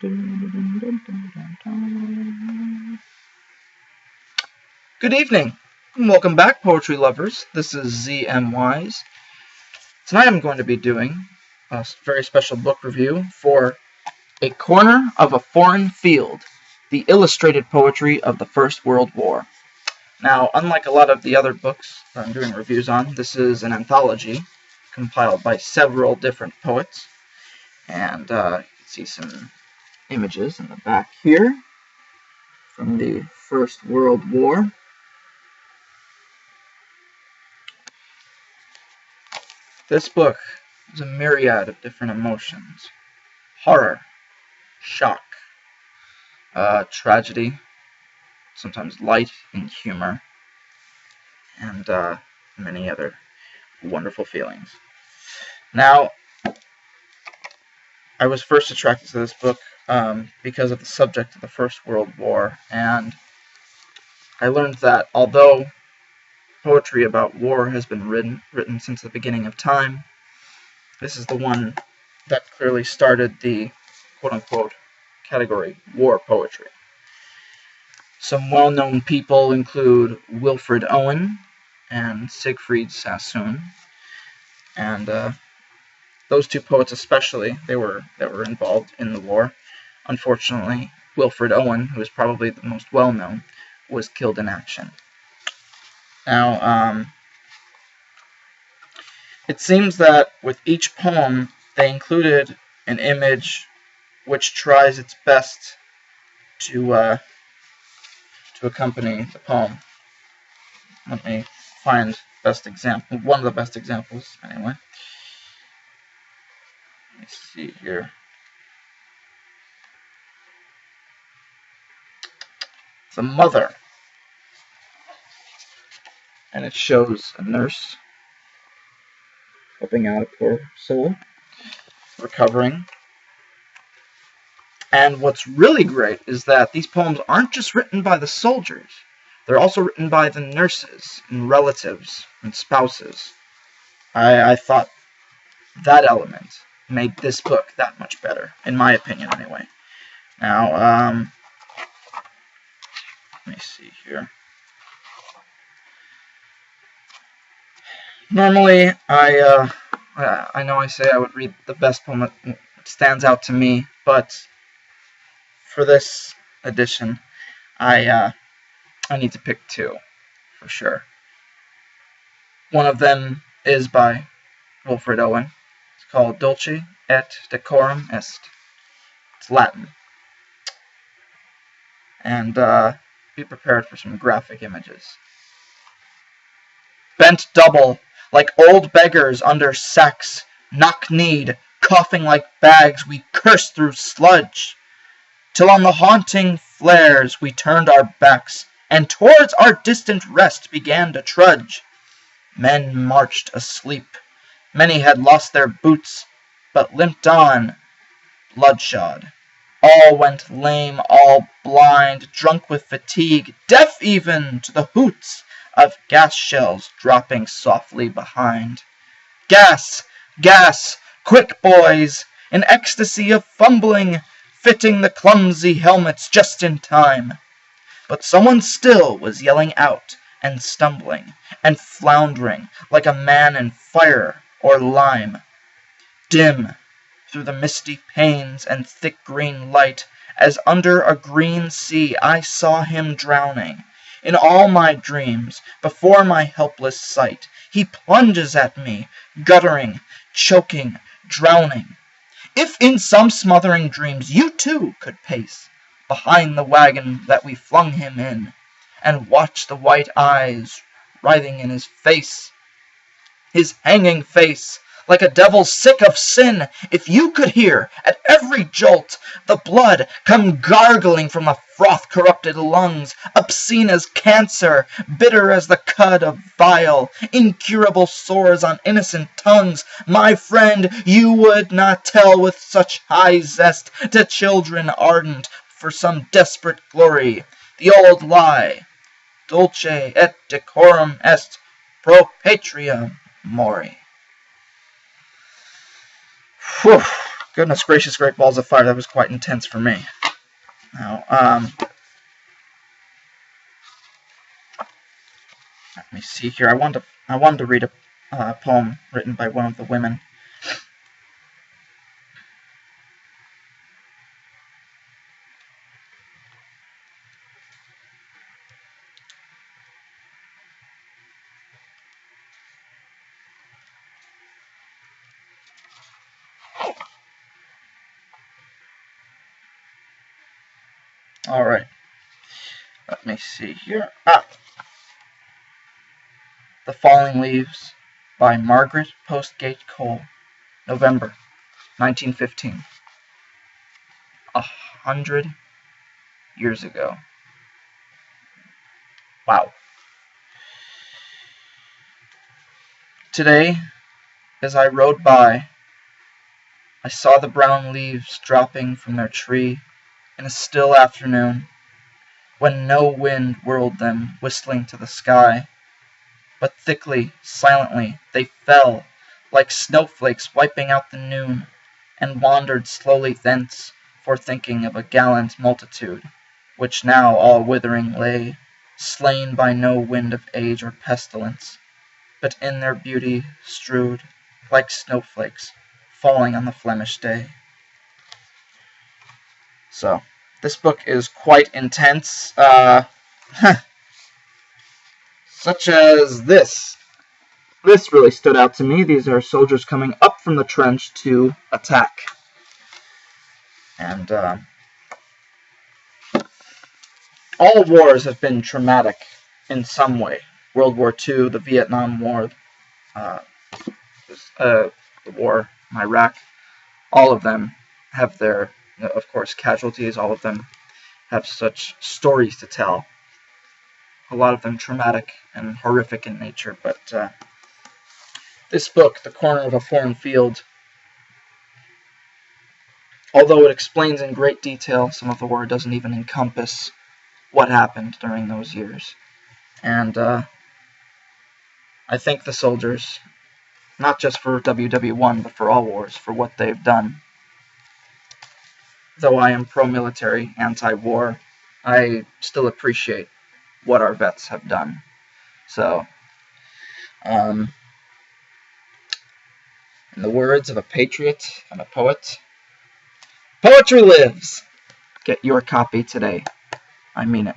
Good evening, and welcome back, poetry lovers. This is ZM Wise. Tonight I'm going to be doing a very special book review for A Corner of a Foreign Field, the illustrated poetry of the First World War. Now, unlike a lot of the other books that I'm doing reviews on, this is an anthology compiled by several different poets. And you can see some images in the back here from the First World War. This book is a myriad of different emotions: horror, shock, tragedy, sometimes light and humor, and many other wonderful feelings. Now, I was first attracted to this book because of the subject of the First World War, and I learned that although poetry about war has been written since the beginning of time, this is the one that clearly started the quote-unquote category war poetry. Some well-known people include Wilfred Owen and Siegfried Sassoon, and those two poets especially, that were involved in the war. Unfortunately, Wilfred Owen, who is probably the most well-known, was killed in action. Now, it seems that with each poem, they included an image which tries its best to accompany the poem. Let me find one of the best examples, anyway. Let me see here. The mother. And it shows a nurse helping out a poor soul, recovering. And what's really great is that these poems aren't just written by the soldiers. They're also written by the nurses and relatives and spouses. I thought that element made this book that much better, in my opinion anyway. Now, let me see here. Normally, I know I say I would read the best poem that stands out to me, but for this edition, I need to pick two, for sure. One of them is by Wilfred Owen. It's called Dulce et Decorum Est. It's Latin. And be prepared for some graphic images. Bent double, like old beggars under sacks, knock-kneed, coughing like bags, we cursed through sludge, till on the haunting flares we turned our backs, and towards our distant rest began to trudge. Men marched asleep. Many had lost their boots, but limped on, bloodshod. All went lame, all blind, drunk with fatigue, deaf even to the hoots of gas shells dropping softly behind. Gas! Gas! Quick, boys! An ecstasy of fumbling, fitting the clumsy helmets just in time. But someone still was yelling out, and stumbling, and floundering, like a man in fire or lime. Dim, through the misty panes and thick green light, as under a green sea I saw him drowning. In all my dreams, before my helpless sight, he plunges at me, guttering, choking, drowning. If in some smothering dreams you too could pace behind the wagon that we flung him in, and watch the white eyes writhing in his face, his hanging face, like a devil sick of sin, if you could hear, at every jolt, the blood come gargling from the froth-corrupted lungs, obscene as cancer, bitter as the cud of bile, incurable sores on innocent tongues, my friend, you would not tell with such high zest to children ardent for some desperate glory the old lie, dulce et decorum est pro patria mori. Whew, Goodness gracious, great balls of fire, that was quite intense for me. Now, let me see here. I wanted to read a poem written by one of the women. Alright, let me see here. The Falling Leaves by Margaret Postgate Cole, November 1915. 100 years ago. Wow. Today, as I rode by, I saw the brown leaves dropping from their tree in a still afternoon, when no wind whirled them whistling to the sky, but thickly, silently, they fell, like snowflakes wiping out the noon, and wandered slowly thence, forethinking of a gallant multitude, which now all withering lay, slain by no wind of age or pestilence, but in their beauty strewed, like snowflakes, falling on the Flemish day. So, this book is quite intense, such as this. This really stood out to me. These are soldiers coming up from the trench to attack. And all wars have been traumatic in some way. World War II, the Vietnam War, the war in Iraq, all of them have their, of course, casualties. All of them have such stories to tell. A lot of them traumatic and horrific in nature, but this book, The Corner of a Foreign Field, although it explains in great detail some of the war, doesn't even encompass what happened during those years. And I thank the soldiers, not just for WW1, but for all wars, for what they've done. Though I am pro-military, anti-war, I still appreciate what our vets have done. So, in the words of a patriot and a poet, poetry lives! Get your copy today. I mean it.